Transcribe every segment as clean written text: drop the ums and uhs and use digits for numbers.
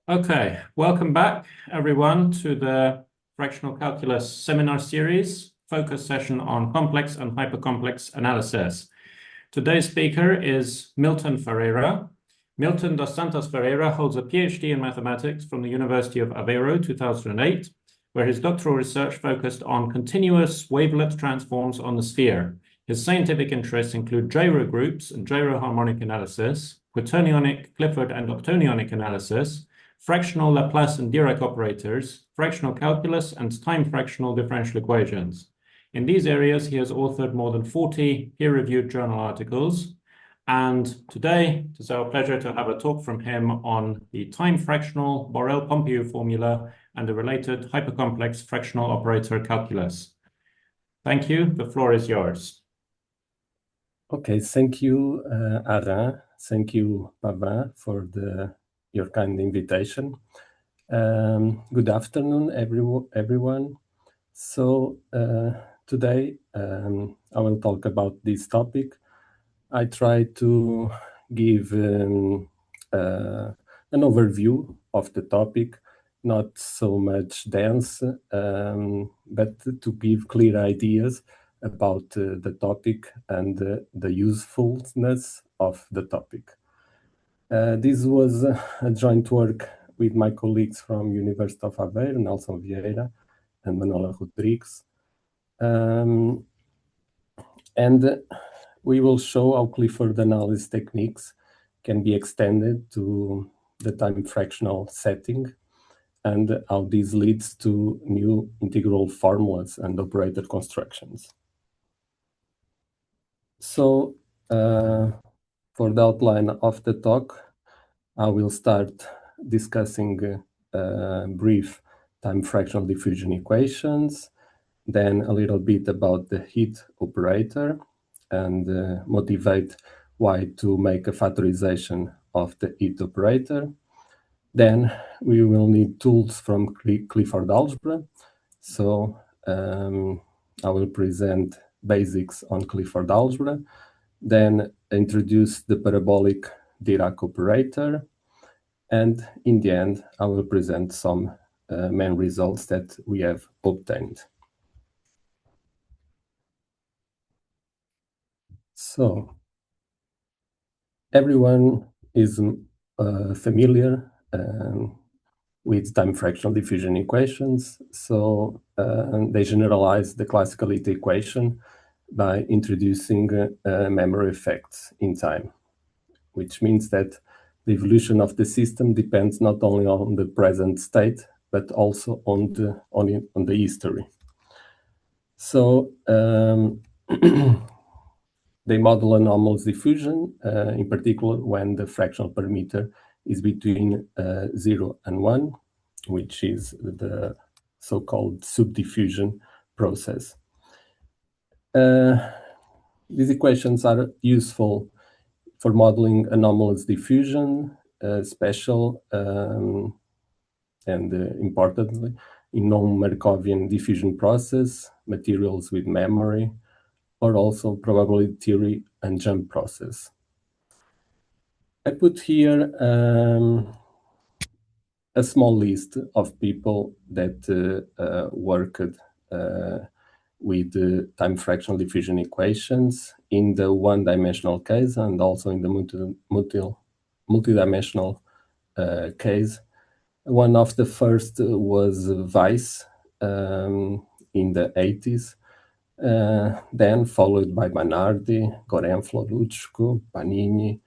Okay, welcome back everyone to the Fractional Calculus seminar series, focus session on complex and hypercomplex analysis. Today's speaker is Milton Ferreira. Milton dos Santos Ferreira holds a PhD in mathematics from the University of Aveiro 2008, where his doctoral research focused on continuous wavelet transforms on the sphere. His scientific interests include gyro groups and gyroharmonic analysis, quaternionic, Clifford and octonionic analysis, fractional Laplace and Dirac operators, fractional calculus, and time-fractional differential equations. In these areas, he has authored more than 40 peer-reviewed journal articles. And today, it is our pleasure to have a talk from him on the time-fractional Borel-Pompeiu formula and the related hypercomplex fractional operator calculus. Thank you. The floor is yours. Okay, thank you, Arran. Thank you, Pavan, for your kind invitation. Good afternoon, everyone. So today I will talk about this topic. I try to give an overview of the topic, not so much dense, but to give clear ideas about the topic and the usefulness of the topic. This was a joint work with my colleagues from University of Aveiro, Nelson Vieira and Manuela Rodrigues. And we will show how Clifford analysis techniques can be extended to the time-fractional setting and how this leads to new integral formulas and operator constructions. So, for the outline of the talk, I will start discussing brief time-fractional diffusion equations, then a little bit about the heat operator, and motivate why to make a factorization of the heat operator. Then we will need tools from Clifford algebra. So I will present basics on Clifford algebra, then introduce the parabolic Dirac operator, and in the end, I will present some main results that we have obtained. So, everyone is familiar with time-fractional diffusion equations. So they generalize the classicality equation by introducing memory effects in time, which means that the evolution of the system depends not only on the present state, but also on the history. So they model anomalous diffusion, in particular when the fractional parameter is between 0 and 1, which is the so-called subdiffusion process. These equations are useful for modeling anomalous diffusion, special and importantly, in non-Markovian diffusion process, materials with memory, or also probability theory and jump process. I put here a small list of people that worked with time-fractional diffusion equations in the one-dimensional case and also in the multidimensional case. One of the first was Weiss in the 80s, then followed by Manardi, Gorenflo, Luchko, Panini,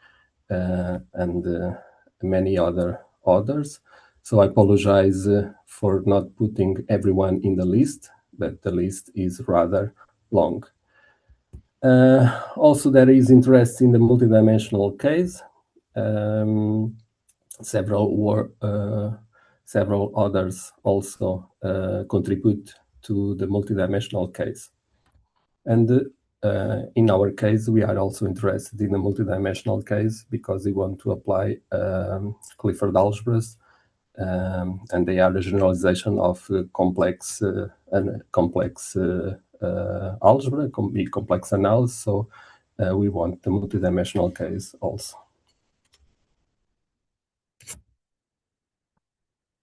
and many others. So I apologize for not putting everyone in the list, but the list is rather long. Also, there is interest in the multidimensional case. Several others also contribute to the multidimensional case. And in our case, we are also interested in the multidimensional case because we want to apply Clifford algebras, and they are a generalization of complex algebra, complex analysis. So we want the multidimensional case also.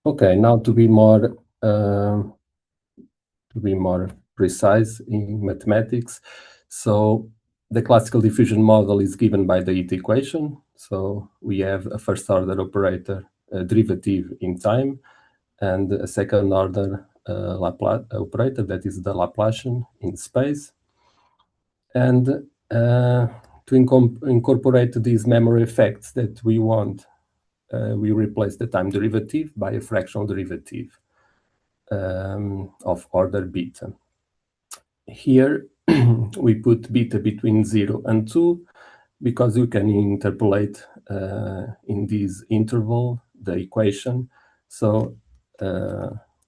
Okay, now to be more precise in mathematics, so the classical diffusion model is given by the heat equation. So we have a first order operator, a derivative in time, and a second order Laplace operator, that is the Laplacian in space. And to incorporate these memory effects that we want, we replace the time derivative by a fractional derivative of order beta. Here we put beta between 0 and 2 because you can interpolate in this interval the equation. So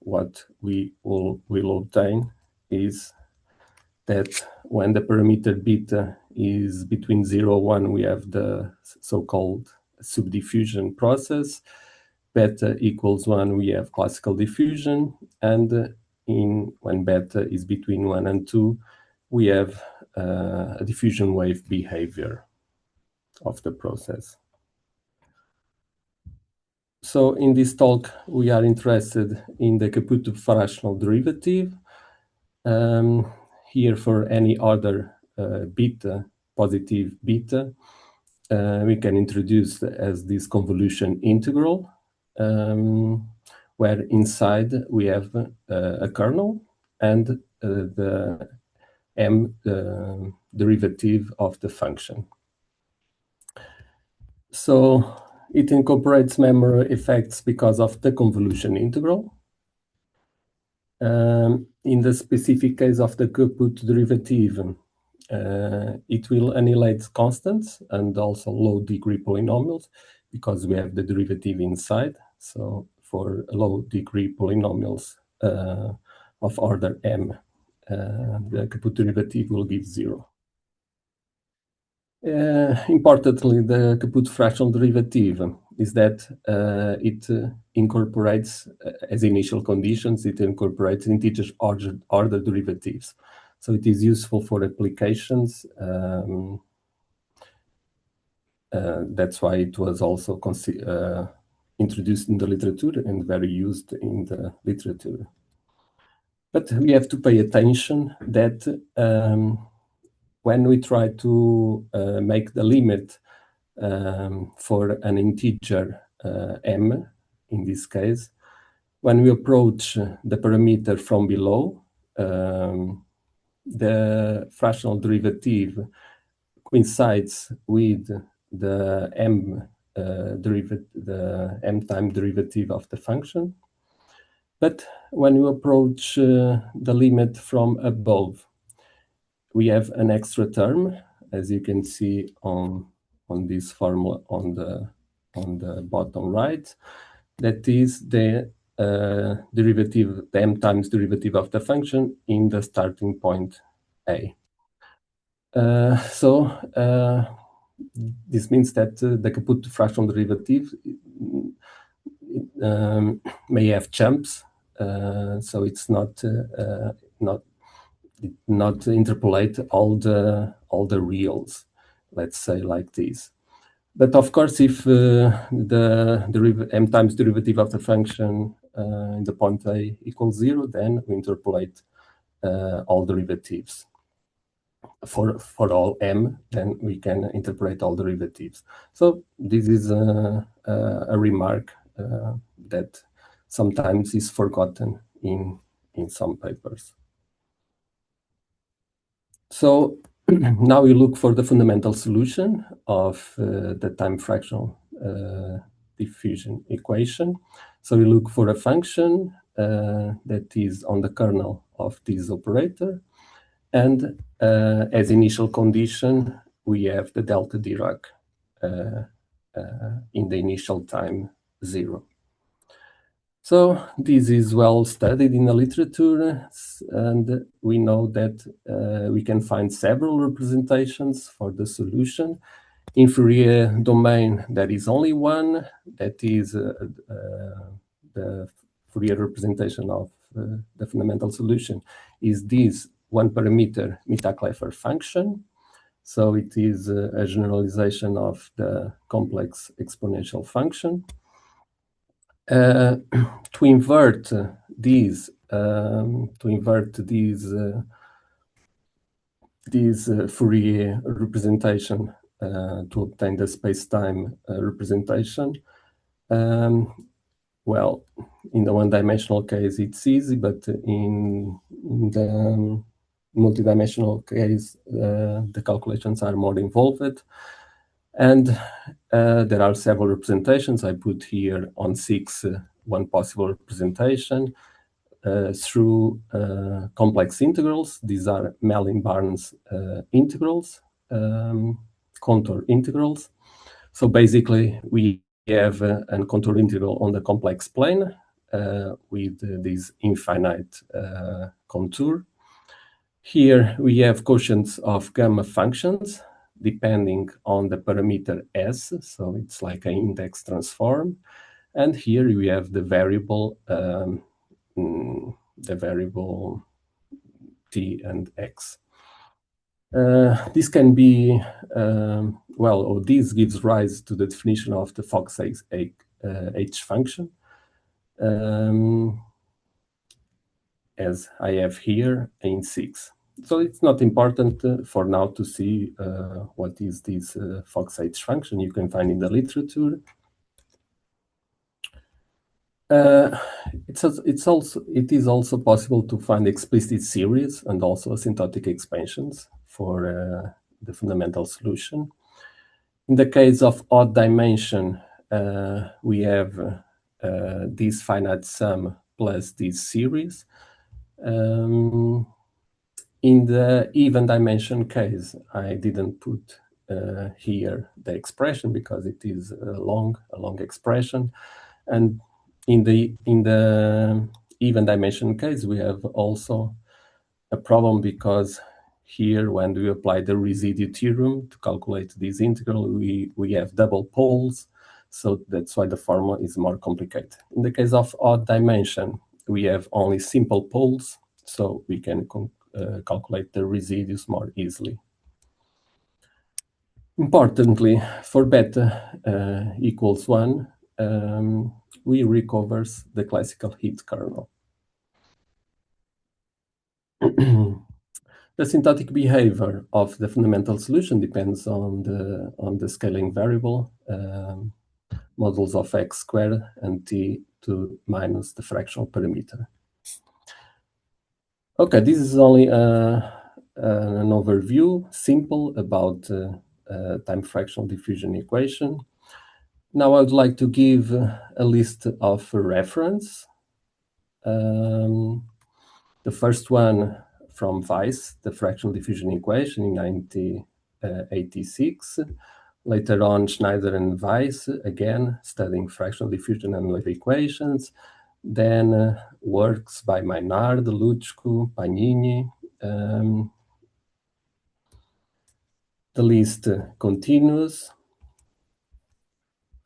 what we will obtain is that when the parameter beta is between 0 and 1, we have the so-called subdiffusion process. Beta equals 1, we have classical diffusion. And when beta is between 1 and 2, we have a diffusion wave behavior of the process. So in this talk, we are interested in the Caputo fractional derivative. Here for any order beta, positive beta, we can introduce as this convolution integral, where inside we have a kernel and the m derivative of the function. So it incorporates memory effects because of the convolution integral. In the specific case of the Caputo derivative, it will annihilate constants and also low-degree polynomials because we have the derivative inside. So for low-degree polynomials of order m, the Caputo derivative will give 0. Importantly, the Caputo fractional derivative is that it incorporates, as initial conditions, it incorporates integer order derivatives. So it is useful for applications. That's why it was also introduced in the literature and very used in the literature. But we have to pay attention that when we try to make the limit for an integer m, in this case, when we approach the parameter from below, the fractional derivative coincides with the m time derivative of the function. But when you approach the limit from above, we have an extra term, as you can see on this formula on the bottom right. That is the derivative, the m times derivative of the function in the starting point A. This means that the Caputo fractional derivative may have jumps, so it's not interpolate all the reals, let's say like this. But of course, if the m times derivative of the function in the point A equals 0, then we interpolate all derivatives. For all m, then we can interpolate all derivatives. So this is a remark that sometimes is forgotten in some papers. So now we look for the fundamental solution of the time fractional diffusion equation. So we look for a function that is on the kernel of this operator. And as initial condition, we have the delta Dirac in the initial time 0. So this is well studied in the literature, and we know that we can find several representations for the solution. In Fourier domain, there is only one, that is the Fourier representation of the fundamental solution is this one parameter Mehta-Clifford function. So it is a generalization of the complex exponential function. To invert these Fourier representation to obtain the space-time representation. Well, in the one-dimensional case, it's easy, but in the multidimensional case, the calculations are more involved. And there are several representations. I put here on 6 one possible representation through complex integrals. These are Mellin-Barnes integrals, contour integrals. So basically, we have a contour integral on the complex plane with this infinite contour. Here we have quotients of gamma functions depending on the parameter S, so it's like an index transform. And here we have the variable t and x. This can be, or this gives rise to the definition of the Fox H function, as I have here in 6. So it's not important for now to see what is this Fox H function. You can find in the literature. It is also possible to find explicit series and also asymptotic expansions for the fundamental solution. In the case of odd dimension, we have this finite sum plus this series. In the even dimension case, I didn't put here the expression because it is a long expression. And in the even dimension case, we have also a problem because here, when we apply the residue theorem to calculate this integral, we have double poles. So that's why the formula is more complicated. In the case of odd dimension, we have only simple poles, so we can calculate the residues more easily. Importantly, for beta equals 1, we recover the classical heat kernel. The syntactic behavior of the fundamental solution depends on the scaling variable, modulus of x squared and t2 minus the fractional parameter. Okay, this is only an overview, simple, about time-fractional diffusion equation. Now I would like to give a list of reference. The first one from Weiss, the fractional diffusion equation in 1986. Later on, Schneider and Weiss, again, studying fractional diffusion and wave equations. Then works by Maynard, Luchko, Pagnini. The list continues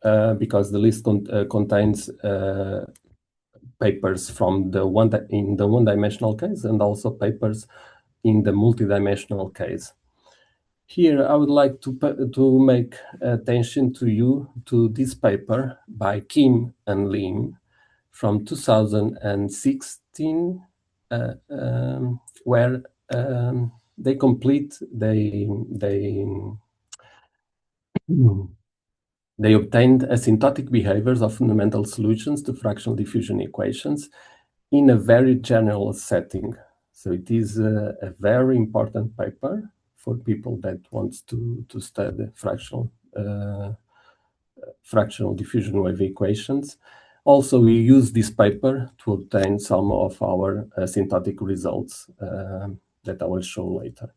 because the list contains papers from in the one-dimensional case and also papers in the multidimensional case. Here, I would like to make attention to this paper by Kim and Lim from 2016, where they obtained asymptotic behaviors of fundamental solutions to fractional diffusion equations in a very general setting. So it is a very important paper for people that want to study fractional diffusion wave equations. Also, we use this paper to obtain some of our asymptotic results that I will show later.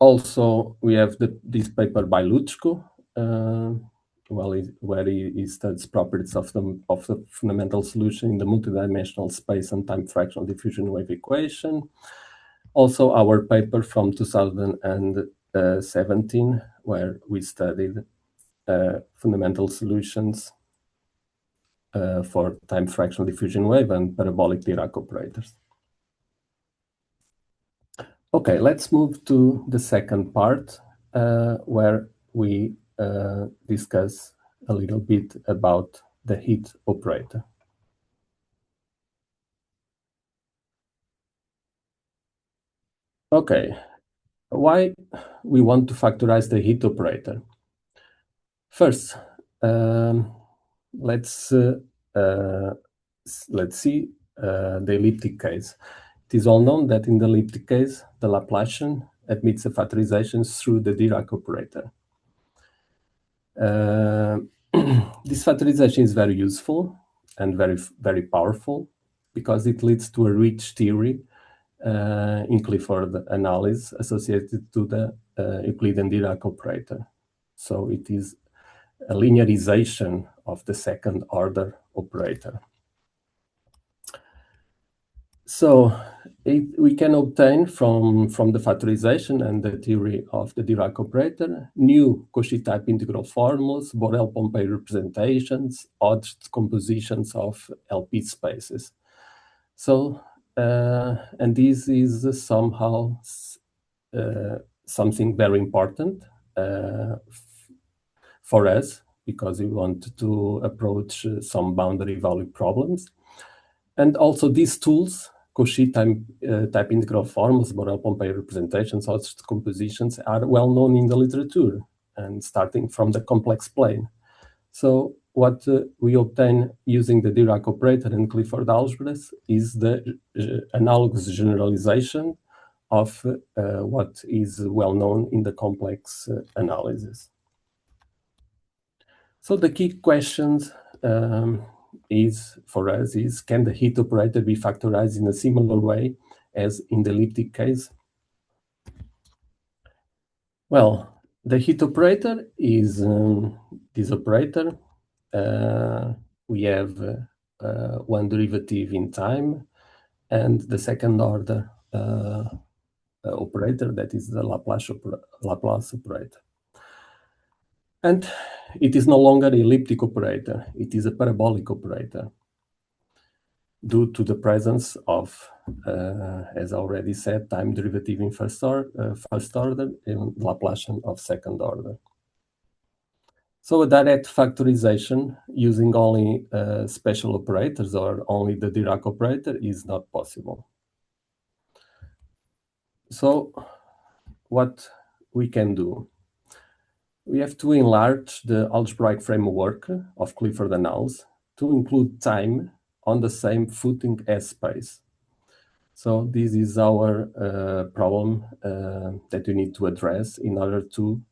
Also, we have this paper by Luchko, where he studies properties of the fundamental solution in the multidimensional space and time fractional diffusion wave equation. Also, our paper from 2017, where we studied fundamental solutions for time fractional diffusion wave and parabolic Dirac operators. Okay, let's move to the second part, where we discuss a little bit about the heat operator. Okay, why we want to factorize the heat operator? First, let's see the elliptic case. It is all known that in the elliptic case, the Laplacian admits a factorization through the Dirac operator. This factorization is very useful and very powerful because it leads to a rich theory in Clifford analysis associated to the Euclidean Dirac operator. So it is a linearization of the second order operator. So we can obtain from the factorization and the theory of the Dirac operator new Cauchy-type integral formulas, Borel-Pompeiu representations, Hodge compositions of LP spaces. So, and this is somehow something very important for us, because we want to approach some boundary value problems. And also these tools, Cauchy-type integral formulas, Borel-Pompeiu representations, Hodge compositions, are well known in the literature, and starting from the complex plane. So what we obtain using the Dirac operator and Clifford algebras is the analogous generalization of what is well known in the complex analysis. So the key questions for us is, can the heat operator be factorized in a similar way as in the elliptic case? Well, the heat operator is this operator. We have one derivative in time and the second order operator, that is the Laplace operator. And it is no longer an elliptic operator, it is a parabolic operator, due to the presence of, as I already said, time derivative in first order and Laplacian of second order. So a direct factorization using only special operators or only the Dirac operator is not possible. So what we can do? We have to enlarge the algebraic framework of Clifford analysis to include time on the same footing as space. So this is our problem that we need to address in order to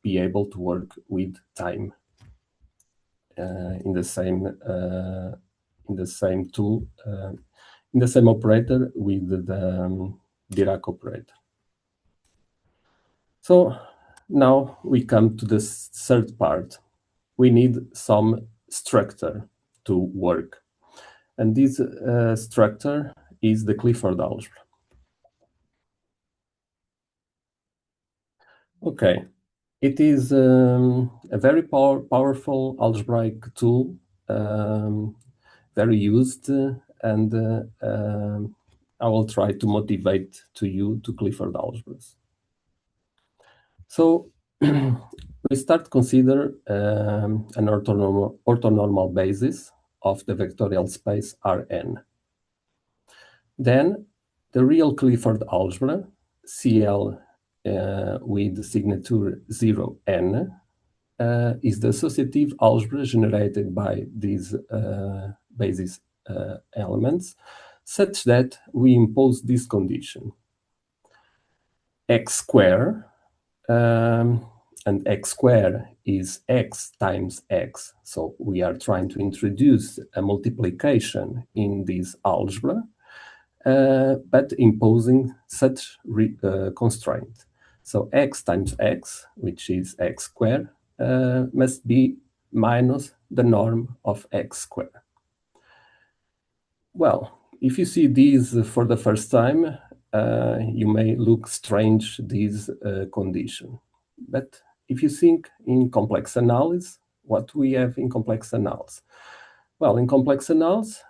be able to work with time in the same tool, in the same operator with the Dirac operator. So now we come to the third part. We need some structure to work. And this structure is the Clifford algebra. Okay, it is a very powerful algebraic tool, very used, and I will try to motivate to you to Clifford algebras. So we start to consider an orthonormal basis of the vectorial space Rn. Then the real Clifford algebra, CL with the signature 0n, is the associative algebra generated by these basis elements, such that we impose this condition. X square, and x square is x times x. So we are trying to introduce a multiplication in this algebra, but imposing such constraint. So x times x, which is x squared, must be minus the norm of x squared. Well, if you see these for the first time, you may look strange, this condition. But if you think in complex analysis, what we have in complex analysis? Well, in complex analysis,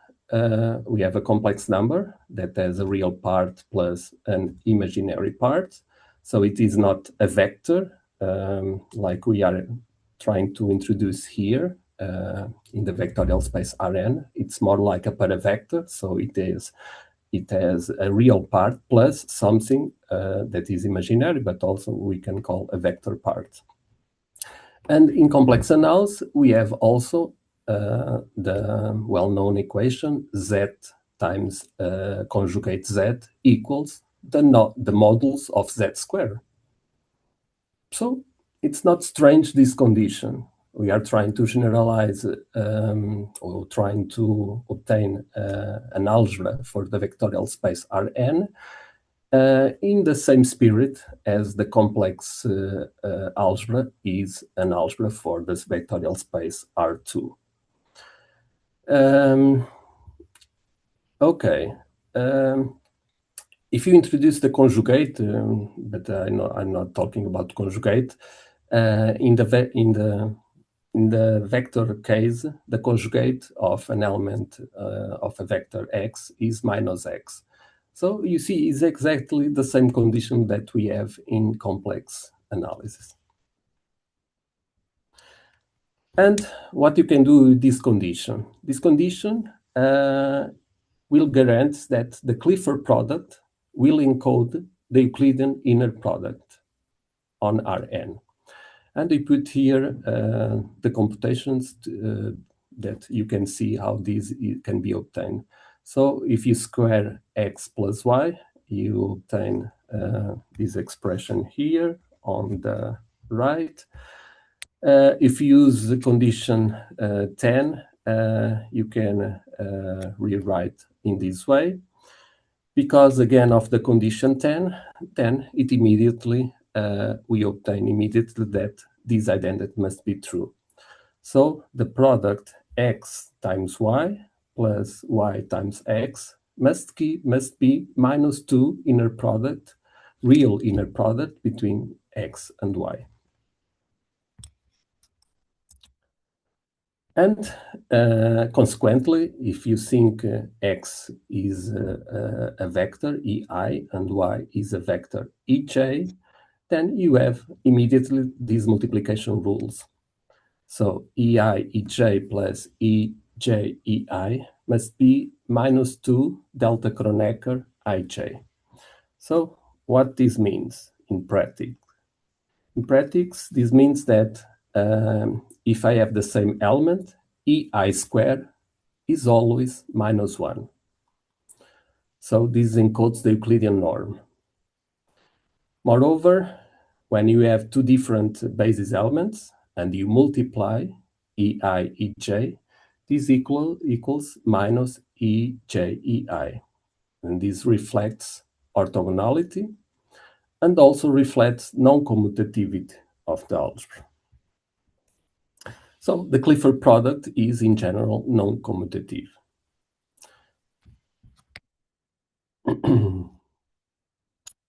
we have a complex number that has a real part plus an imaginary part. So it is not a vector, like we are trying to introduce here in the vectorial space Rn. It's more like a paravector, so it has a real part plus something that is imaginary, but also we can call a vector part. And in complex analysis, we have also the well-known equation Z times conjugate Z equals the modulus of Z squared. So it's not strange, this condition. We are trying to generalize or trying to obtain an algebra for the vectorial space Rn in the same spirit as the complex algebra is an algebra for this vectorial space R2. Okay. If you introduce the conjugate, but I'm not talking about conjugate, in the vector case, the conjugate of an element of a vector x is minus x. So you see, it's exactly the same condition that we have in complex analysis. And what you can do with this condition? This condition will guarantee that the Clifford product will encode the Euclidean inner product on Rn. And we put here the computations that you can see how these can be obtained. So if you square x plus y, you obtain this expression here on the right. If you use the condition 10, you can rewrite in this way. Because again of the condition 10, then it immediately, we obtain immediately that this identity must be true. So the product x times y plus y times x must be minus 2 inner product, real inner product between x and y. And consequently, if you think x is a vector ei and y is a vector ej, then you have immediately these multiplication rules. So ei ej plus ej ei must be minus 2 delta Kronecker ij. So what this means in practice? In practice, this means that if I have the same element, ei squared is always minus 1. So this encodes the Euclidean norm. Moreover, when you have two different basis elements and you multiply ei ej, this equals minus ej ei. And this reflects orthogonality and also reflects non-commutativity of the algebra. So the Clifford product is in general non-commutative.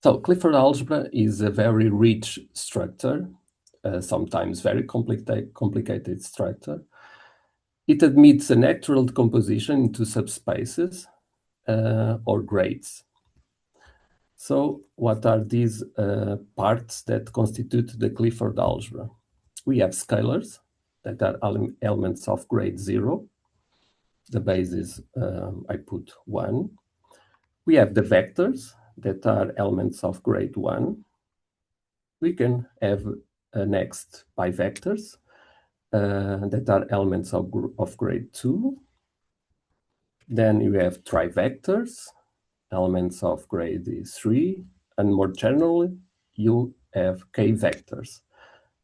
So Clifford algebra is a very rich structure, sometimes very complicated structure. It admits a natural decomposition into subspaces or grades. So what are these parts that constitute the Clifford algebra? We have scalars that are elements of grade 0. The basis, I put 1. We have the vectors that are elements of grade 1. We can have next bivectors that are elements of grade 2. Then you have trivectors, elements of grade 3. And more generally, you have k-vectors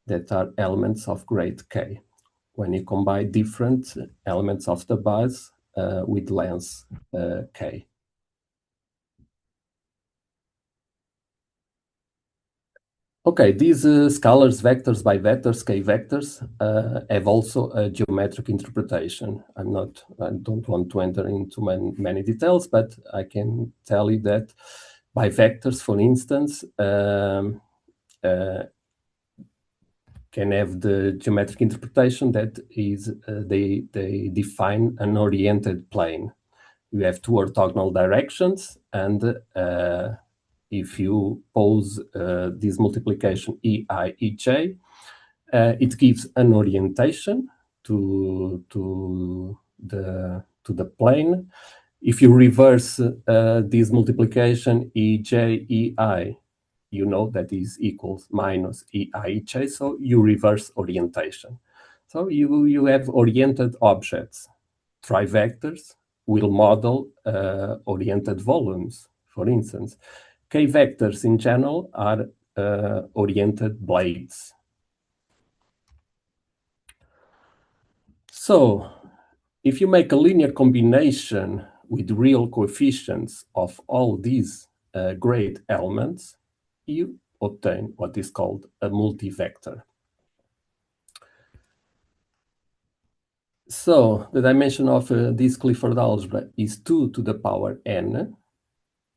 that are elements of grade k. When you combine different elements of the base with length k. Okay, these scalars, vectors, bivectors, k-vectors have also a geometric interpretation. I don't want to enter into many details, but I can tell you that bivectors, for instance, can have the geometric interpretation that is they define an oriented plane. You have two orthogonal directions, and if you pose this multiplication EI, EJ, it gives an orientation to the plane. If you reverse this multiplication EJ, EI, you know that is equals minus EI, EJ, so you reverse orientation. So you have oriented objects. Trivectors will model oriented volumes, for instance. K-vectors in general are oriented blades. So if you make a linear combination with real coefficients of all these great elements, you obtain what is called a multivector. So the dimension of this Clifford algebra is 2 to the power n.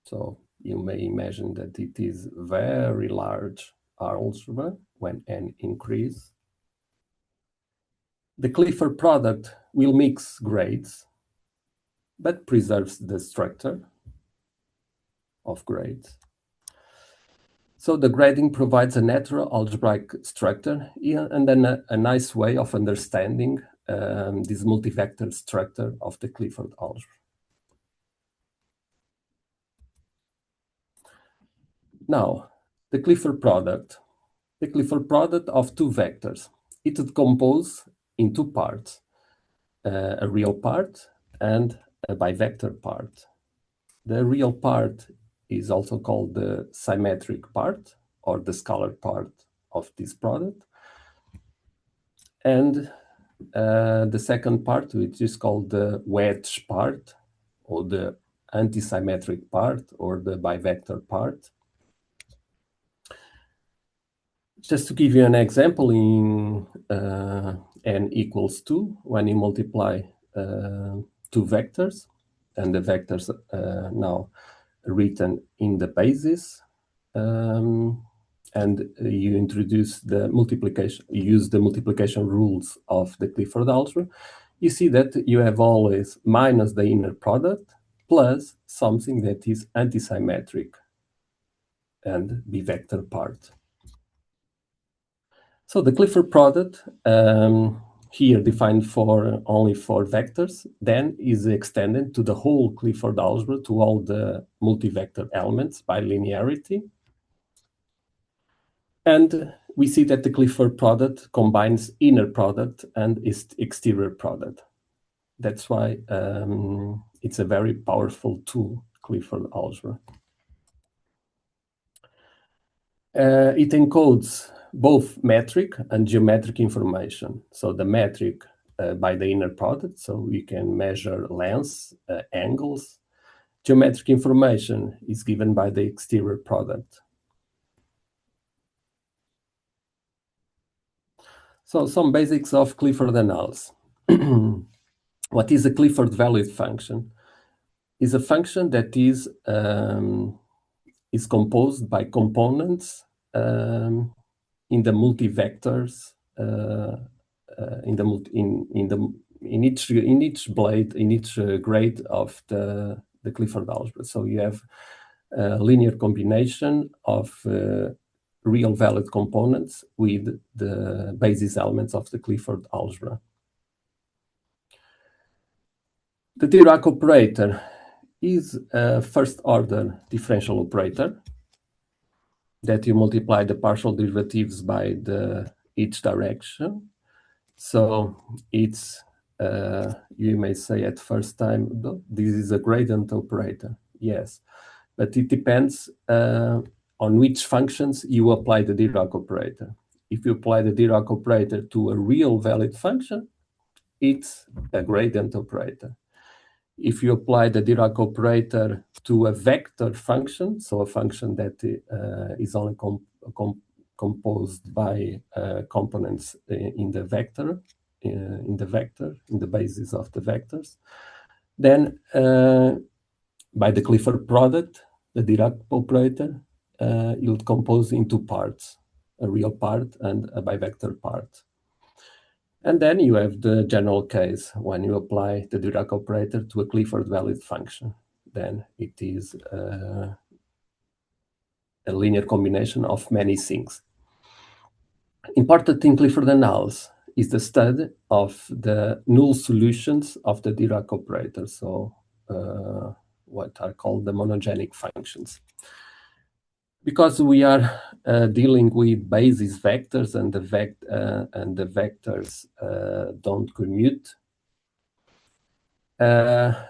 So you may imagine that it is very large algebra when n increase. The Clifford product will mix grades, but preserves the structure of grades. So the grading provides a natural algebraic structure and then a nice way of understanding this multivector structure of the Clifford algebra. Now, the Clifford product. The Clifford product of two vectors. It would compose in two parts, a real part and a bivector part. The real part is also called the symmetric part or the scalar part of this product. And the second part, which is called the wedge part or the antisymmetric part or the bivector part. Just to give you an example, in n equals 2, when you multiply two vectors, and the vectors now written in the basis, and you introduce the multiplication, you use the multiplication rules of the Clifford algebra, you see that you have always minus the inner product plus something that is antisymmetric and bivector part. So the Clifford product, here defined for only for vectors, then is extended to the whole Clifford algebra, to all the multivector elements by linearity. And we see that the Clifford product combines inner product and exterior product. That's why it's a very powerful tool, Clifford algebra. It encodes both metric and geometric information. So the metric by the inner product, so we can measure lengths, angles. Geometric information is given by the exterior product. So some basics of Clifford analysis. What is a Clifford valued function? Is a function that is composed by components in the multivectors in each blade, in each grade of the Clifford algebra. So you have a linear combination of real valued components with the basis elements of the Clifford algebra. The Dirac operator is a first order differential operator that you multiply the partial derivatives by each direction. So it's, you may say at first time, this is a gradient operator. Yes, but it depends on which functions you apply the Dirac operator. If you apply the Dirac operator to a real valid function, it's a gradient operator. If you apply the Dirac operator to a vector function, so a function that is only composed by components in the vector, in the basis of the vectors, then by the Clifford product, the Dirac operator, you'll compose in two parts, a real part and a bivector part. And then you have the general case when you apply the Dirac operator to a Clifford valid function. Then it is a linear combination of many things. Important in Clifford analysis is the study of the null solutions of the Dirac operator, so what are called the monogenic functions. Because we are dealing with basis vectors and the vectors don't commute,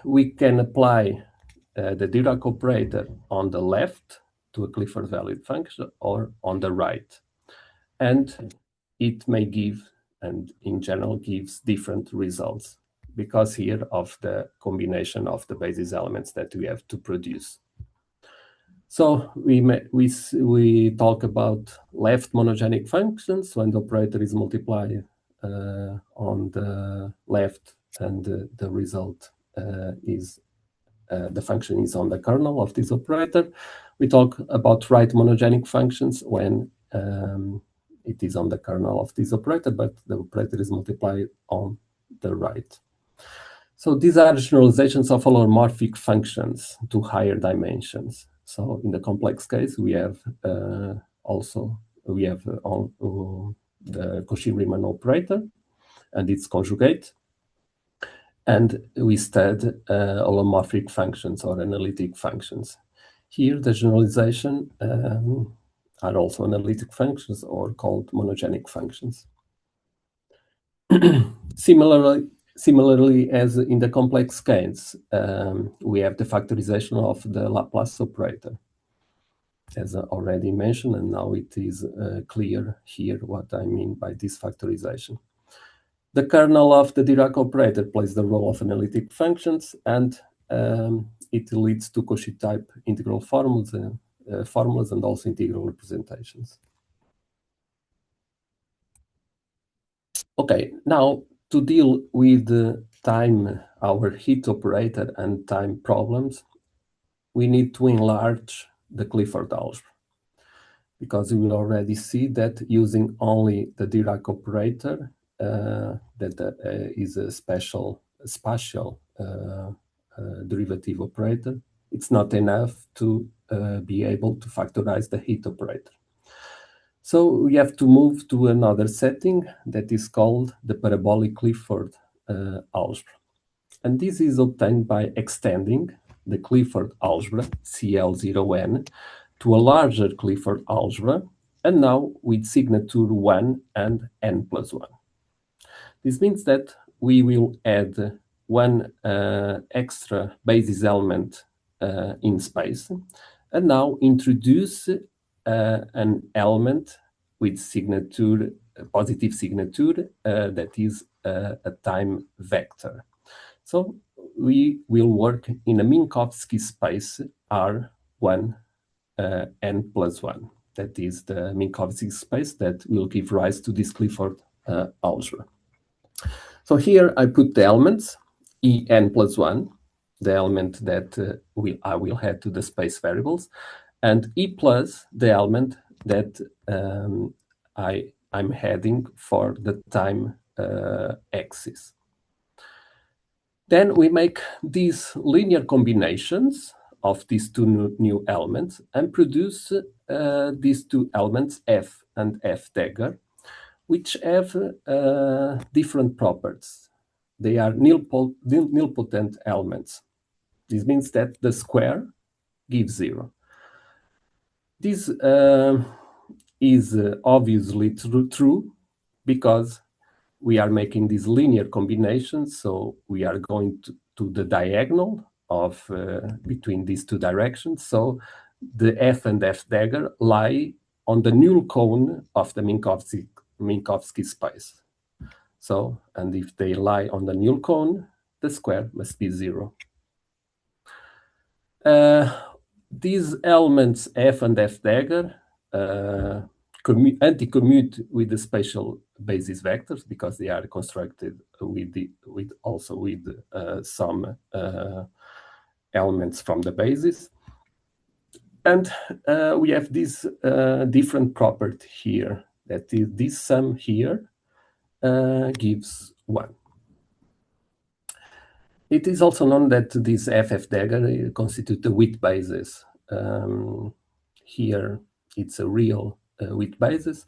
we can apply the Dirac operator on the left to a Clifford valued function or on the right. And it may give, and in general gives, different results because here of the combination of the basis elements that we have to produce. So we talk about left monogenic functions when the operator is multiplied on the left and the result is the function is on the kernel of this operator. We talk about right monogenic functions when it is on the kernel of this operator, but the operator is multiplied on the right. So these are generalizations of holomorphic functions to higher dimensions. So in the complex case, we have the Cauchy-Riemann operator and its conjugate. And we study holomorphic functions or analytic functions. Here, the generalization are also analytic functions or called monogenic functions. Similarly, as in the complex case, we have the factorization of the Laplace operator, as already mentioned, and now it is clear here what I mean by this factorization. The kernel of the Dirac operator plays the role of analytic functions, and it leads to Cauchy-type integral formulas and also integral representations. Okay, now to deal with time, our heat operator and time problems, we need to enlarge the Clifford algebra, because we will already see that using only the Dirac operator, that is a spatial derivative operator, it's not enough to be able to factorize the heat operator. So we have to move to another setting that is called the parabolic Clifford algebra. And this is obtained by extending the Clifford algebra, CL0n, to a larger Clifford algebra, and now with signature 1 and n+1. This means that we will add one extra basis element in space, and now introduce an element with signature, positive signature, that is a time vector. So we will work in a Minkowski space R1 n+1. That is the Minkowski space that will give rise to this Clifford algebra. So here I put the elements En+1, the element that I will add to the space variables, and E+, the element that I'm heading for the time axis. Then we make these linear combinations of these two new elements and produce these two elements, F and F dagger, which have different properties. They are nilpotent elements. This means that the square gives 0. This is obviously true because we are making these linear combinations, so we are going to the diagonal of between these two directions. So the F and F dagger lie on the null cone of the Minkowski space. So, and if they lie on the null cone, the square must be 0. These elements F and F dagger anti-commute with the spatial basis vectors because they are constructed with some elements from the basis. And we have this different property here, that is this sum here gives 1. It is also known that this FF dagger constitutes the width basis. Here it's a real with basis.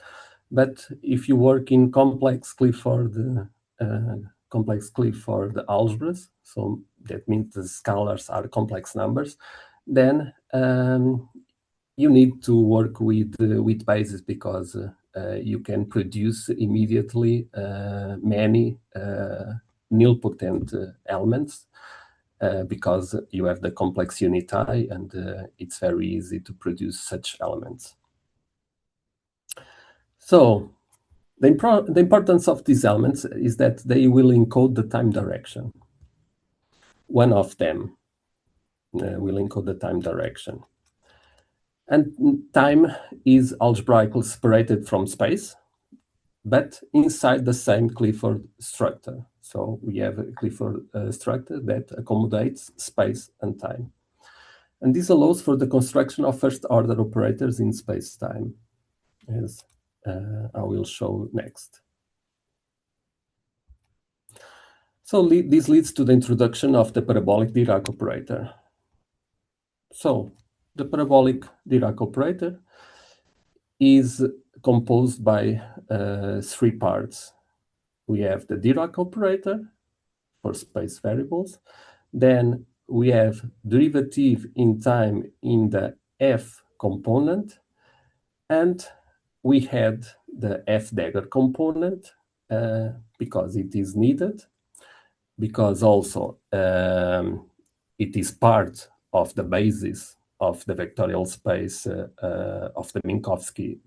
But if you work in complex Clifford algebras, so that means the scalars are complex numbers, then you need to work with basis, because you can produce immediately many nilpotent elements, because you have the complex unity, and it's very easy to produce such elements. So the importance of these elements is that they will encode the time direction. One of them will encode the time direction. And time is algebraically separated from space, but inside the same Clifford structure. So we have a Clifford structure that accommodates space and time. And this allows for the construction of first-order operators in space-time, as I will show next. So this leads to the introduction of the parabolic Dirac operator. So the parabolic Dirac operator is composed by 3 parts. We have the Dirac operator for space variables. Then we have derivative in time in the F component. And we had the F dagger component because it is needed, because also it is part of the basis of the vectorial space of the Minkowski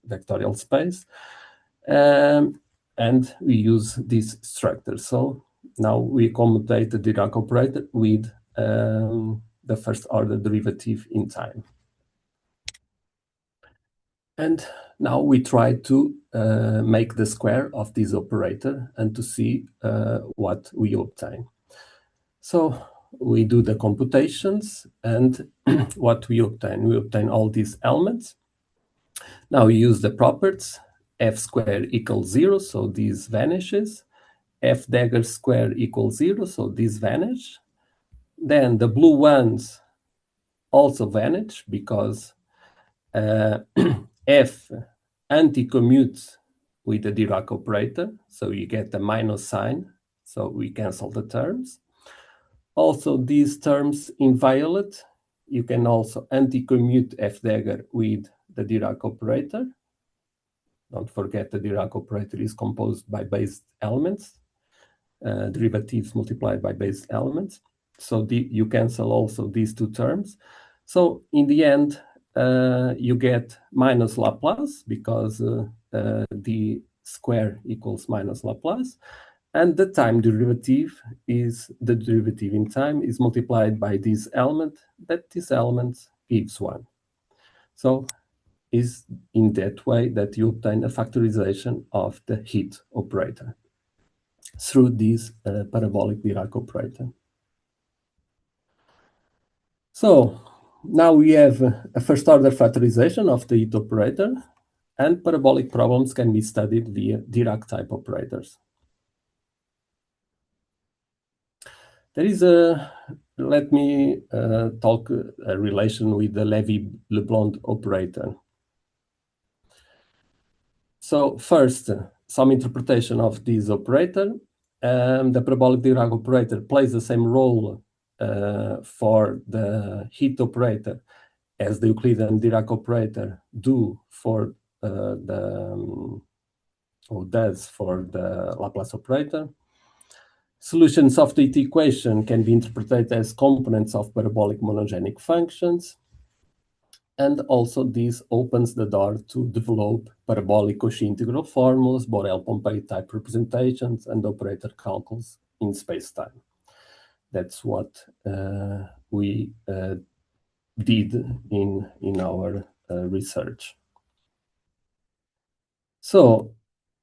vectorial space. And we use this structure. So now we accommodate the Dirac operator with the first order derivative in time. And now we try to make the square of this operator and to see what we obtain. So we do the computations, and what we obtain all these elements. Now we use the properties. F square equals 0, so this vanishes. F dagger square equals 0, so this vanish. Then the blue ones also vanish, because F anti-commutes with the Dirac operator, so you get the minus sign, so we cancel the terms. Also, these terms in violet, you can also anti-commute F dagger with the Dirac operator. Don't forget the Dirac operator is composed by base elements, derivatives multiplied by base elements. So you cancel also these 2 terms. So in the end, you get minus Laplace, because the square equals minus Laplace. And the time derivative is the derivative in time is multiplied by this element, but this element gives 1. So is in that way that you obtain a factorization of the heat operator through this parabolic Dirac operator. So now we have a first-order factorization of the heat operator, and parabolic problems can be studied via Dirac-type operators. There is let me talk a relation with the Lévy-Leblond operator. So first, some interpretation of this operator. The parabolic Dirac operator plays the same role for the heat operator as the Euclidean Dirac operator does for the Laplace operator. Solutions of the heat equation can be interpreted as components of parabolic monogenic functions. And also this opens the door to develop parabolic Cauchy integral formulas, Borel-Pompeiu type representations, and operator calculus in space-time. That's what we did in our research. So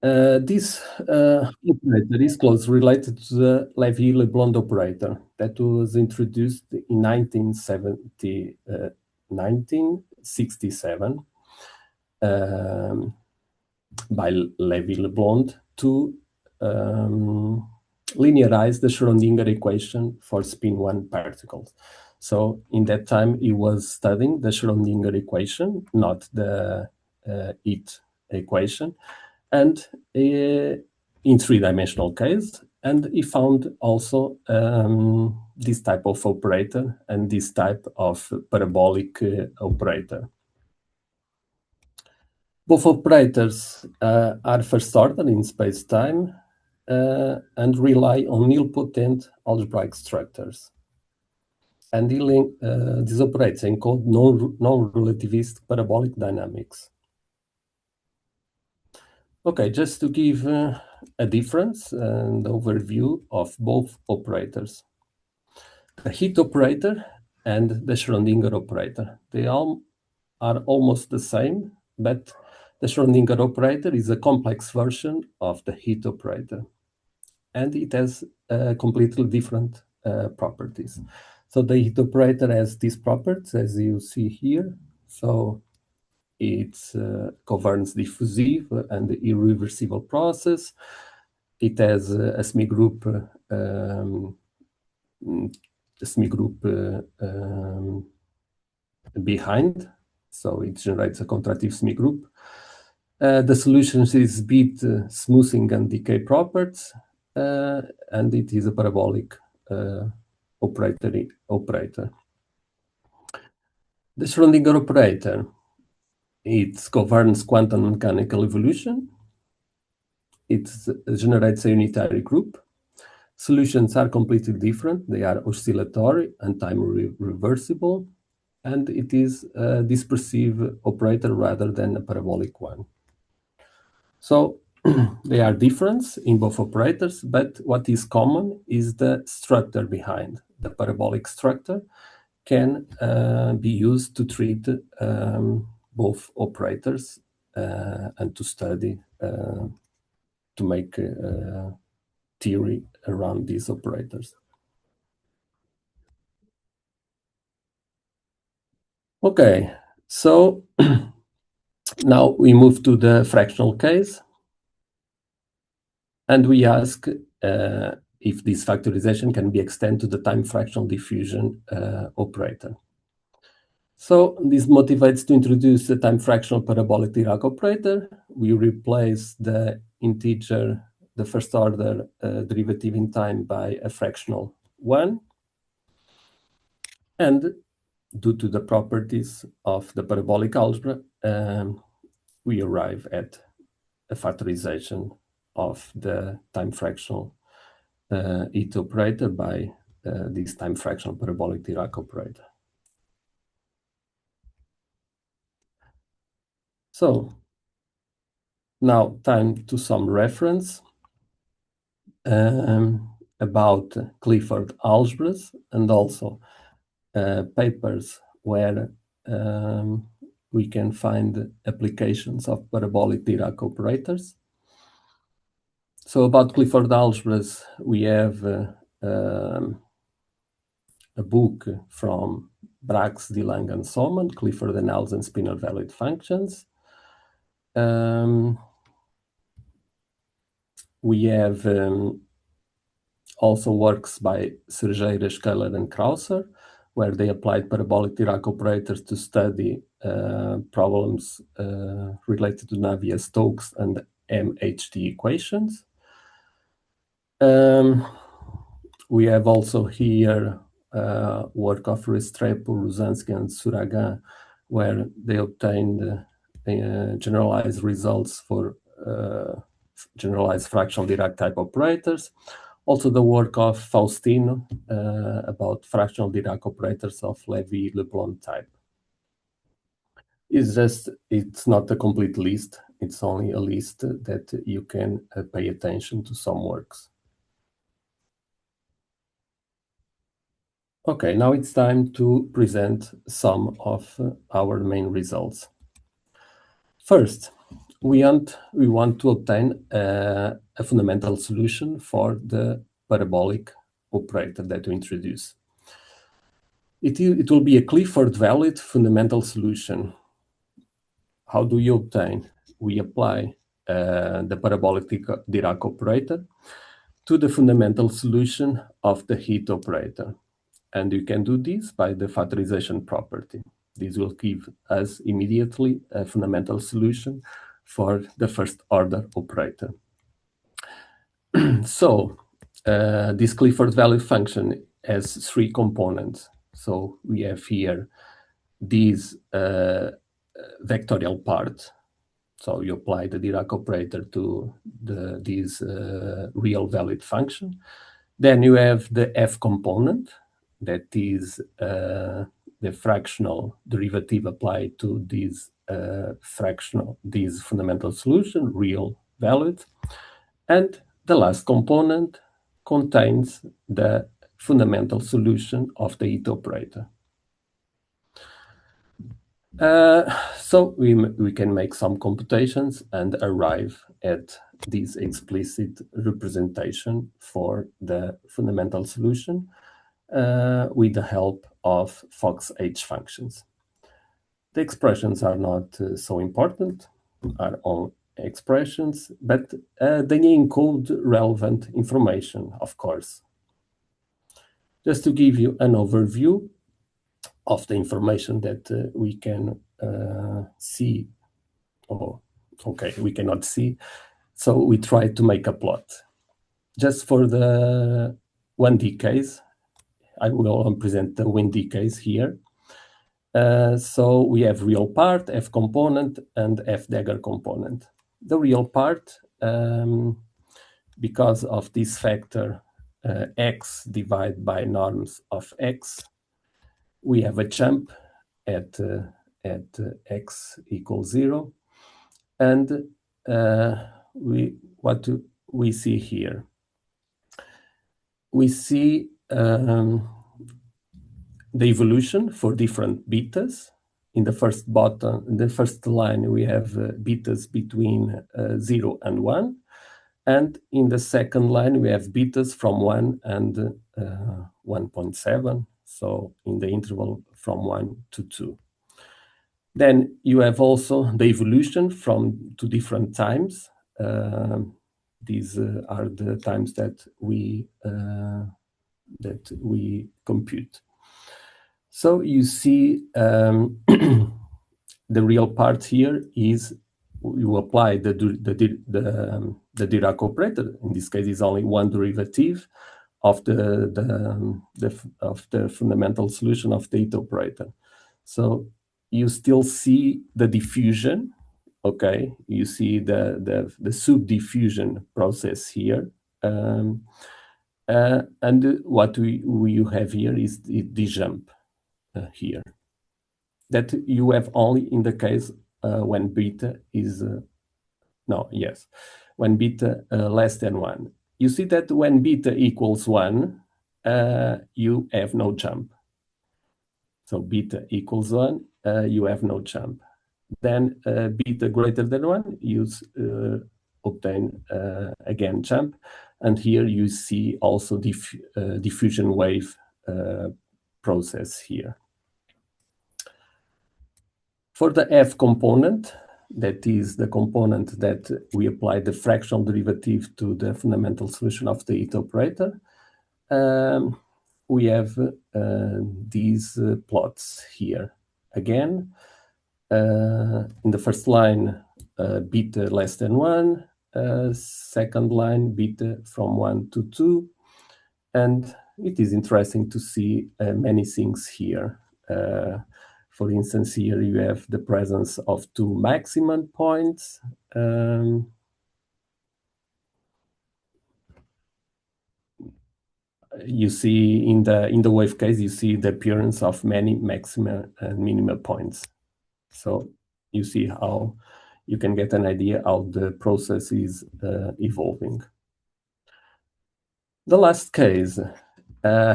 this operator is closely related to the Lévy-Leblond operator that was introduced in 1967 by Lévy-Leblond to linearize the Schrödinger equation for spin 1 particles. So in that time, he was studying the Schrödinger equation, not the heat equation, and in three-dimensional case. And he found also this type of operator and this type of parabolic operator. Both operators are first order in space-time and rely on nilpotent algebraic structures. And these operators encode non-relativistic parabolic dynamics. Okay, just to give a difference and overview of both operators. The heat operator and the Schrödinger operator. They all are almost the same, but the Schrödinger operator is a complex version of the heat operator. And it has completely different properties. So the heat operator has these properties, as you see here. So it's covariance diffusive and irreversible process. It has a SMI group behind, so it generates a contractive SMI group. The solution is bit smoothing and decay properties, and it is a parabolic operator. The Schrödinger operator, it governs quantum mechanical evolution. It generates a unitary group. Solutions are completely different. They are oscillatory and time reversible, and it is a dispersive operator rather than a parabolic one. So there are differences in both operators, but what is common is the structure behind. The parabolic structure can be used to treat both operators and to study, to make theory around these operators. Okay, so now we move to the fractional case, and we ask if this factorization can be extended to the time-fractional diffusion operator. So this motivates to introduce a time-fractional parabolic Dirac operator. We replace the integer, the first order derivative in time by a fractional one. And due to the properties of the parabolic algebra, we arrive at a factorization of the time-fractional heat operator by this time-fractional parabolic Dirac operator. So now time to some reference about Clifford algebras and also papers where we can find applications of parabolic Dirac operators. So about Clifford algebras, we have a book from Brax, DeLange, and Solomon, Clifford Analysis and Spinor Valued Functions. We have also works by Sergeira, Scaler, and Krauser, where they applied parabolic Dirac operators to study problems related to Navier, Stokes, and MHD equations. We have also here work of Restrepo, Ruzansky, and Suragan, where they obtained generalized results for generalized fractional Dirac type operators. Also the work of Faustino about fractional Dirac operators of Lévy-Leblond type. It's not a complete list. It's only a list that you can pay attention to some works. Okay, now it's time to present some of our main results. First, we want to obtain a fundamental solution for the parabolic operator that we introduce. It will be a Clifford valid fundamental solution. How do you obtain? We apply the parabolic Dirac operator to the fundamental solution of the heat operator. And you can do this by the factorization property. This will give us immediately a fundamental solution for the first order operator. So this Clifford value function has three components. So we have here this vectorial part. So you apply the Dirac operator to this real valued function. Then you have the F component, that is the fractional derivative applied to this fundamental solution, real valued. And the last component contains the fundamental solution of the it operator. So we can make some computations and arrive at this explicit representation for the fundamental solution with the help of Fox H functions. The expressions are not so important, are all expressions, but they encode relevant information, of course. Just to give you an overview of the information that we can see. Oh, okay, we cannot see. So we try to make a plot. Just for the 1D case, I will present the 1D case here. So we have real part, F component, and F dagger component. The real part, because of this factor x divided by norms of x, we have a jump at x equals 0. And what we see here? We see the evolution for different betas. In the first line, we have betas between 0 and 1. And in the second line, we have betas from 1 and 1.7. So in the interval from 1 to 2. Then you have also the evolution from two different times. These are the times that we compute. So you see the real part here is you apply the Dirac operator. In this case, is only one derivative of the fundamental solution of the it operator. So you still see the diffusion, okay? You see the subdiffusion process here. And what you have here is the jump here. That you have only in the case when beta is, when beta less than 1. You see that when beta equals 1, you have no jump. So beta equals 1, you have no jump. Then beta greater than 1, you obtain again jump. And here you see also diffusion wave process here. For the F component, that is the component that we apply the fractional derivative to the fundamental solution of the it operator, we have these plots here. Again, in the first line, beta less than 1, second line, beta from 1 to 2. And it is interesting to see many things here. For instance, here you have the presence of two maximum points. You see in the wave case, you see the appearance of many maxima and minima points. So you see how you can get an idea how the process is evolving. The last case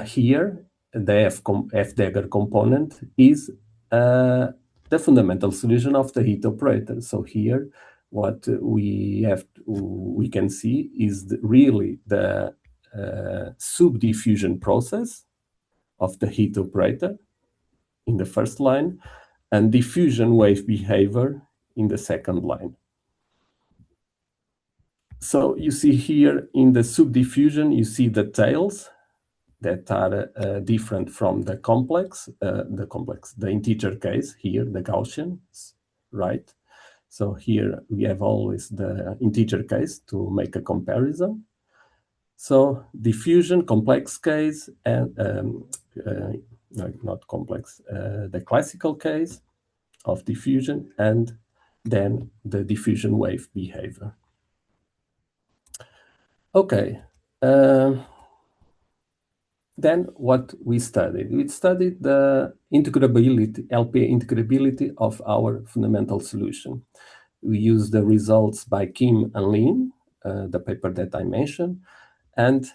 here, the F dagger component is the fundamental solution of the it operator. So here, what we can see is really the subdiffusion process of the it operator in the first line and diffusion wave behavior in the second line. So you see here in the subdiffusion, you see the tails that are different from the complex, the integer case here, the Gaussian, right? So here we have always the integer case to make a comparison. So diffusion, complex case, and no, not complex, the classical case of diffusion, and then the diffusion wave behavior. Okay. Then what we studied? We studied the integrability, LP integrability of our fundamental solution. We used the results by Kim and Lin, the paper that I mentioned, and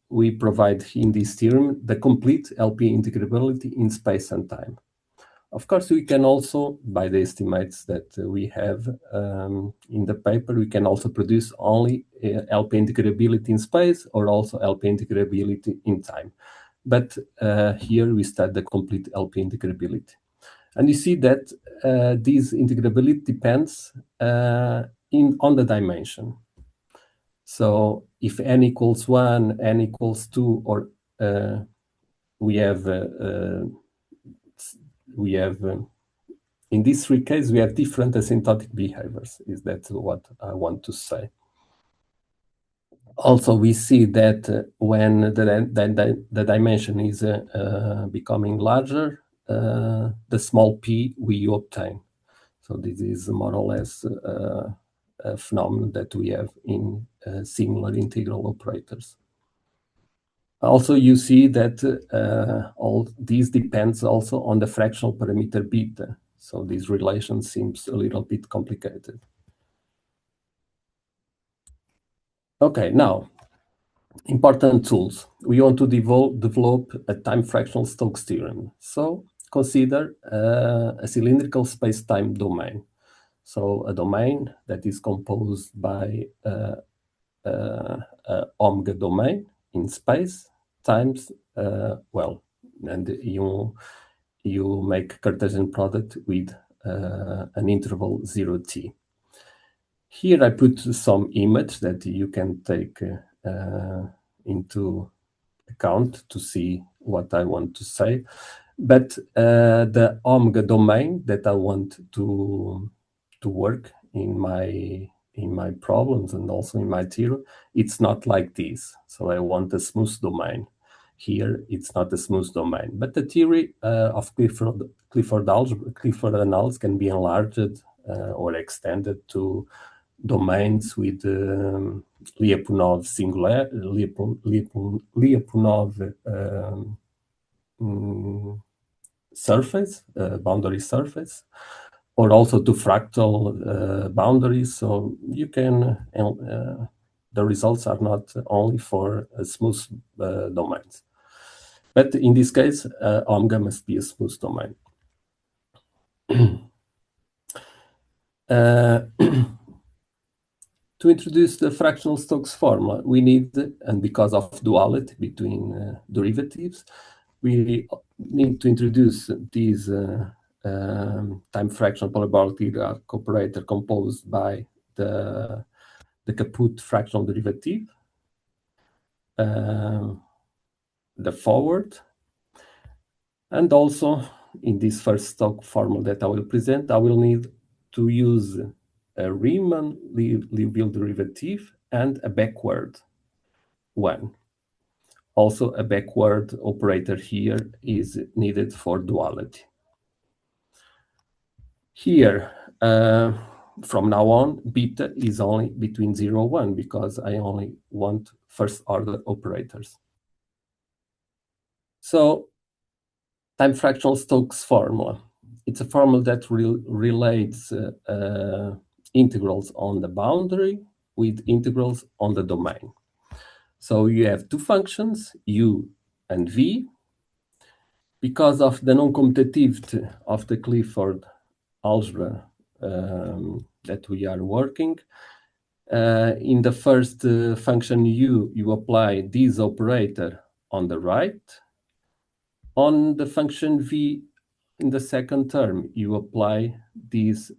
we provide in this theorem the complete LP integrability in space and time. Of course, we can also, by the estimates that we have in the paper, we can also produce only LP integrability in space or also LP integrability in time. But here we start the complete LP integrability. And you see that this integrability depends on the dimension. So if n equals 1, n equals 2, or we have in these three cases, we have different asymptotic behaviors. Is that what I want to say? Also, we see that when the dimension is becoming larger, the small p we obtain. So this is more or less a phenomenon that we have in similar integral operators. Also, you see that all these depends also on the fractional parameter beta. So this relation seems a little bit complicated. Okay, now, important tools. We want to develop a time-fractional Stokes theorem. So consider a cylindrical space-time domain. So a domain that is composed by omega domain in space times, and you make Cartesian product with an interval 0t. Here I put some image that you can take into account to see what I want to say. But the omega domain that I want to work in my problems and also in my theory, it's not like this. So I want a smooth domain. Here it's not a smooth domain, but the theory of Clifford analysis can be enlarged or extended to domains with Lyapunov singular, Lyapunov surface, boundary surface, or also to fractal boundaries. So you can, the results are not only for smooth domains. But in this case, omega must be a smooth domain. To introduce the fractional Stokes formula, we need, and because of duality between derivatives, we need to introduce these time-fractional parabolic Dirac operator composed by the Caputo fractional derivative, the forward, and also in this first Stokes formula that I will present, I will need to use a Riemann Liouville derivative and a backward one. Also, a backward operator here is needed for duality. Here, from now on, beta is only between 0 and 1 because I only want first order operators. So, time-fractional Stokes formula. It's a formula that relates integrals on the boundary with integrals on the domain. So you have two functions, u and v. Because of the non-commutativity of the Clifford algebra that we are working, in the first function u, you apply this operator on the right. On the function v, in the second term, you apply this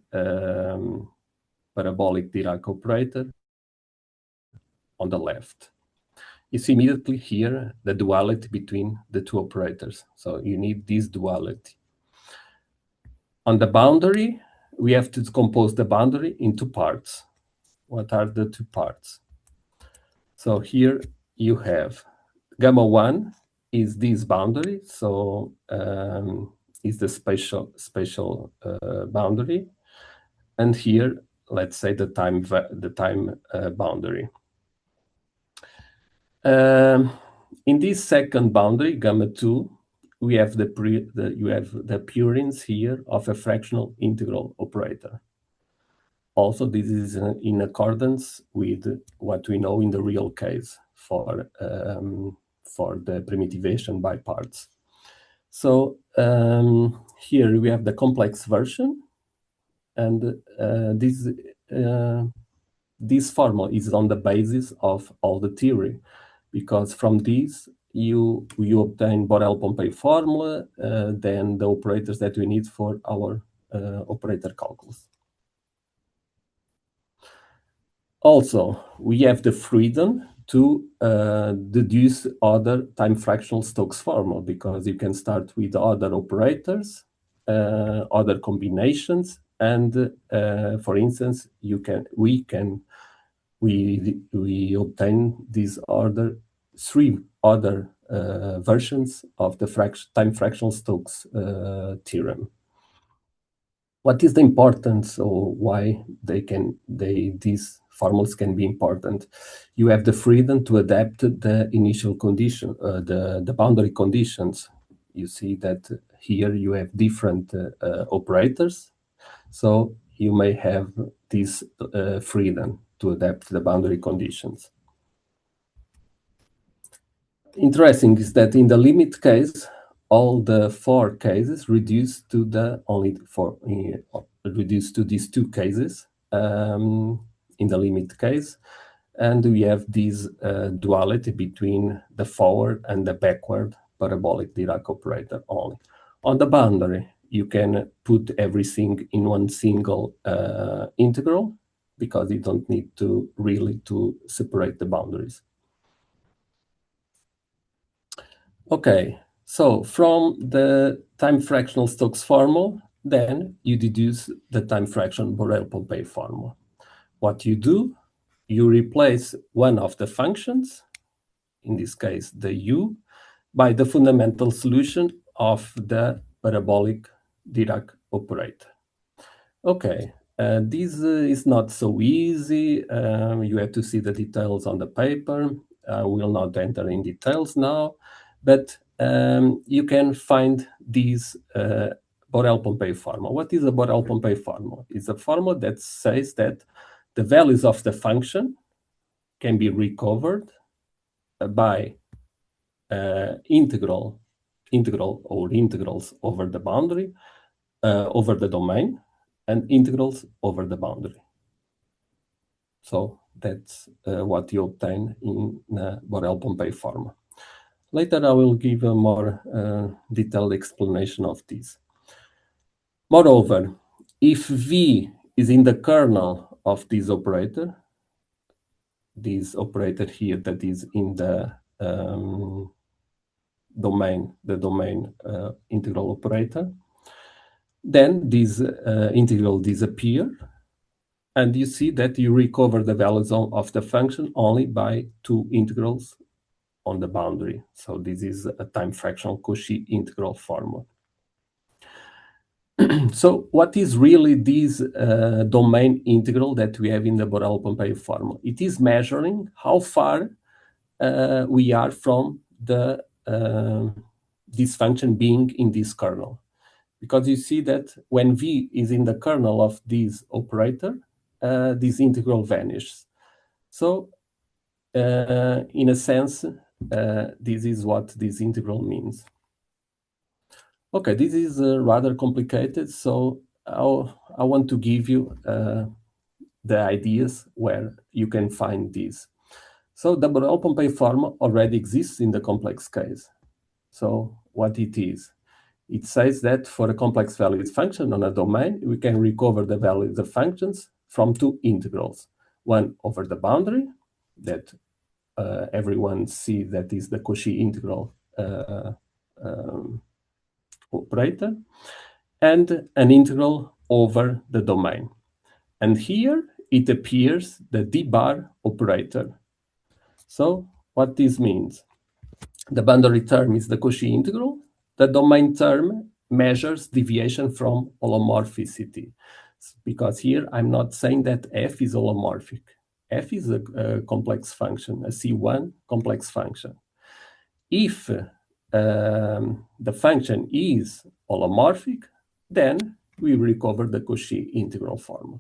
parabolic Dirac operator on the left. You see immediately here the duality between the two operators. So you need this duality. On the boundary, we have to decompose the boundary into parts. What are the two parts? So here you have gamma 1 is this boundary, so is the spatial boundary, and here let's say the time boundary. In this second boundary, gamma 2, we have you have the appearance here of a fractional integral operator. Also, this is in accordance with what we know in the real case for the primitivation by parts. So here we have the complex version, and this formula is on the basis of all the theory, because from this you obtain Borel-Pompeiu formula, then the operators that we need for our operator calculus. Also, we have the freedom to deduce other time-fractional Stokes formula, because you can start with other operators, other combinations, and for instance, we obtain these three other versions of the time-fractional Stokes theorem. What is the importance, or why these formulas can be important? You have the freedom to adapt the initial condition, the boundary conditions. You see that here you have different operators, so you may have this freedom to adapt the boundary conditions. Interesting is that in the limit case, all the four cases reduce to these two cases in the limit case, and we have this duality between the forward and the backward parabolic Dirac operator only. On the boundary, you can put everything in one single integral, because you don't need to really separate the boundaries. Okay, so from the time-fractional Stokes formula, then you deduce the time-fractional Borel-Pompeiu formula. What you do, you replace one of the functions, in this case the u, by the fundamental solution of the parabolic Dirac operator. Okay, this is not so easy. You have to see the details on the paper. I will not enter in details now, but you can find this Borel-Pompeiu formula. What is a Borel-Pompeiu formula? It's a formula that says that the values of the function can be recovered by integral or integrals over the boundary, over the domain, and integrals over the boundary. So that's what you obtain in the Borel-Pompeiu formula. Later, I will give a more detailed explanation of this. Moreover, if V is in the kernel of this operator here that is in the domain integral operator, then this integral disappears, and you see that you recover the values of the function only by two integrals on the boundary. So this is a time-fractional Cauchy integral formula. So what is really this domain integral that we have in the Borel-Pompeiu formula? It is measuring how far we are from this function being in this kernel. Because you see that when V is in the kernel of this operator, this integral vanishes. So in a sense, this is what this integral means. Okay, this is rather complicated, so I want to give you the ideas where you can find this. So the Borel-Pompeiu formula already exists in the complex case. So what it is? It says that for a complex valued function on a domain, we can recover the values of functions from two integrals. One over the boundary, that everyone see that is the Cauchy integral operator, and an integral over the domain. And here it appears the d-bar operator. So what this means? The boundary term is the Cauchy integral. The domain term measures deviation from holomorphicity. Because here I'm not saying that f is holomorphic. F is a complex function, a C1 complex function. If the function is holomorphic, then we recover the Cauchy integral formula.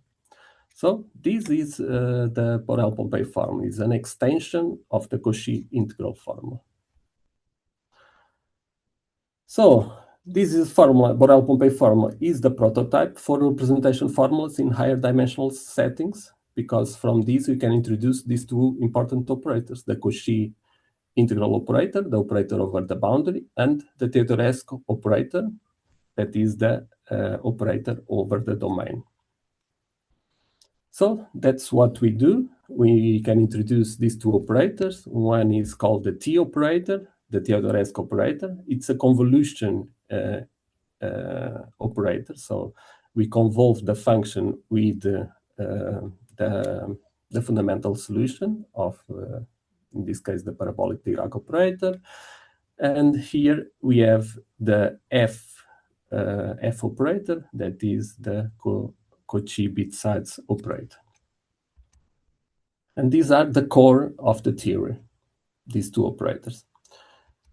So this is the Borel-Pompeiu formula. It's an extension of the Cauchy integral formula. So this is formula, Borel-Pompeiu formula is the prototype for representation formulas in higher dimensional settings, because from this we can introduce these two important operators, the Cauchy integral operator, the operator over the boundary, and the Teodorescu operator, that is the operator over the domain. So that's what we do. We can introduce these two operators. One is called the T operator, the Teodorescu operator. It's a convolution operator. So we convolve the function with the fundamental solution of, in this case, the parabolic Dirac operator. And here we have the F operator, that is the Cauchy Bitsadze operator. And these are the core of the theory, these two operators.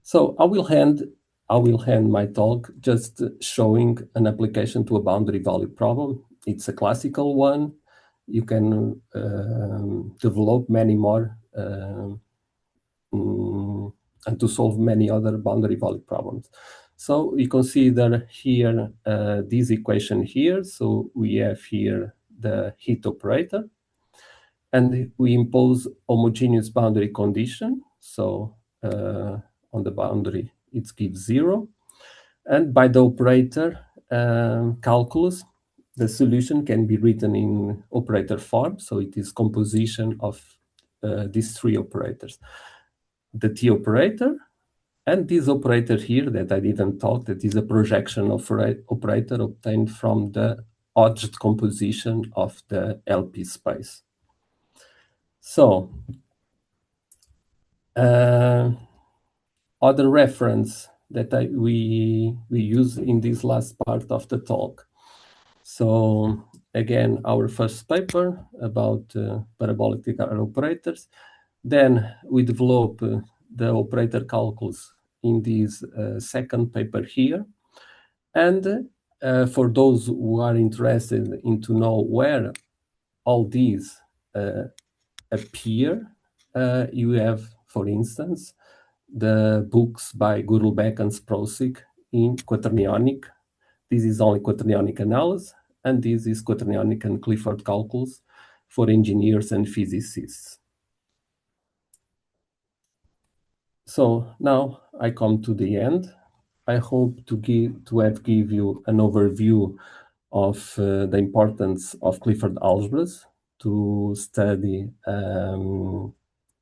So I will end my talk just showing an application to a boundary value problem. It's a classical one. You can develop many more and to solve many other boundary value problems. So we consider here this equation here. So we have here the heat operator, and we impose homogeneous boundary condition. So on the boundary, it gives 0. And by the operator calculus, the solution can be written in operator form. So it is composition of these three operators. The T operator, and this operator here that I didn't talk, that is a projection operator obtained from the Hodge composition of the LP space. So, other reference that we use in this last part of the talk. So again, our first paper about parabolic Dirac operators. Then we develop the operator calculus in this second paper here. And for those who are interested in to know where all these appear, you have, for instance, the books by Gurulbeck and Sprosik in quaternionic. This is only quaternionic analysis, and this is quaternionic and Clifford calculus for engineers and physicists. So now I come to the end. I hope to give you an overview of the importance of Clifford algebras to study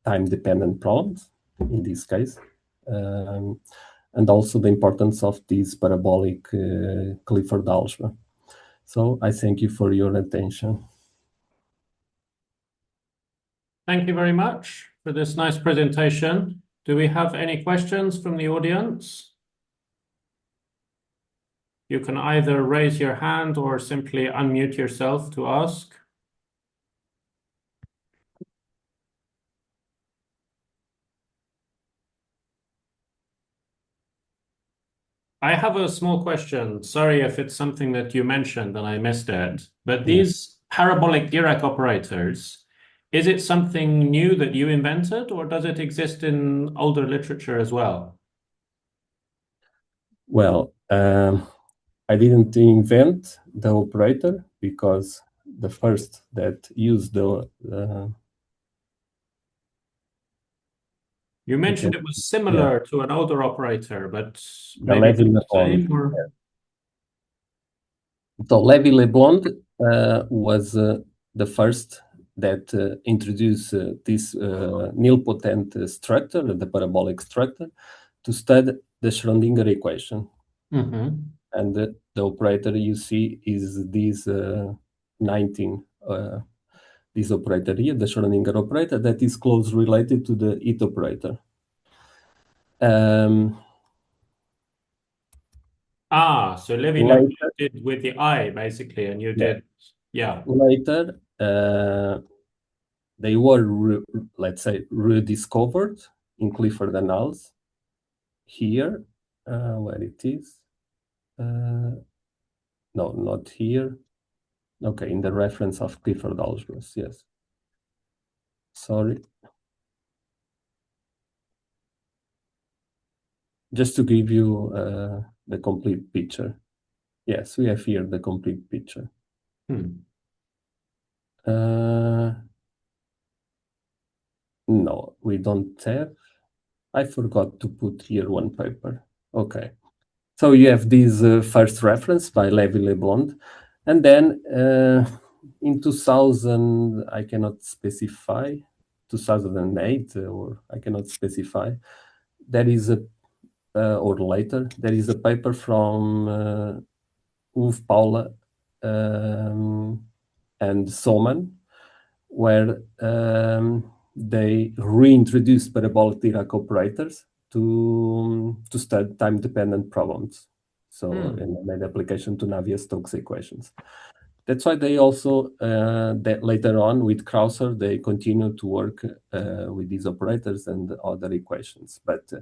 time-dependent problems, in this case, and also the importance of this parabolic Clifford algebra. So I thank you for your attention. Thank you very much for this nice presentation. Do we have any questions from the audience? You can either raise your hand or simply unmute yourself to ask. I have a small question. Sorry if it's something that you mentioned and I missed it. But these parabolic Dirac operators, is it something new that you invented, or does it exist in older literature as well? Well, I didn't invent the operator, because the first that used the you mentioned it was similar to an older operator, but the maybe the same, or... So Lévy-Leblond was the first that introduce this nilpotent structure, the parabolic structure, to study the Schrödinger equation. And the operator you see is this 19, this operator here, the Schrödinger operator, that is closely related to the it operator. So Levi did with the I, basically, and you did, yeah. Later, they were, let's say, rediscovered in Clifford Analysis. Here, where it is. No, not here. Okay, in the reference of Clifford algebras, yes. Sorry. Just to give you the complete picture. Yes, we have here the complete picture. No, we don't have. I forgot to put here one paper. Okay. So you have this first reference by Lévy-Leblond. And then in 2000, I cannot specify, 2008, or I cannot specify, there is a, or later, there is a paper from Uwe Paula and Soman, where they reintroduced parabolic Dirac operators to study time-dependent problems. So and made application to Navier-Stokes equations. That's why they also, that later on with Krauser, they continue to work with these operators and other equations. But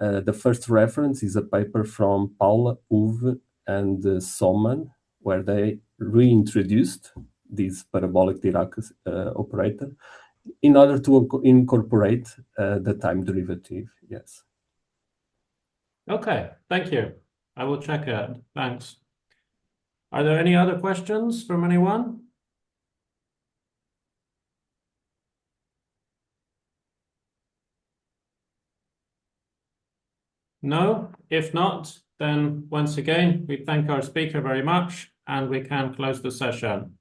the first reference is a paper from Paula, Uwe, and Soman, where they reintroduced this parabolic Dirac operator in order to incorporate the time derivative. Yes. Okay, thank you. I will check it. Thanks. Are there any other questions from anyone? No? If not, then once again, we thank our speaker very much, and we can close the session.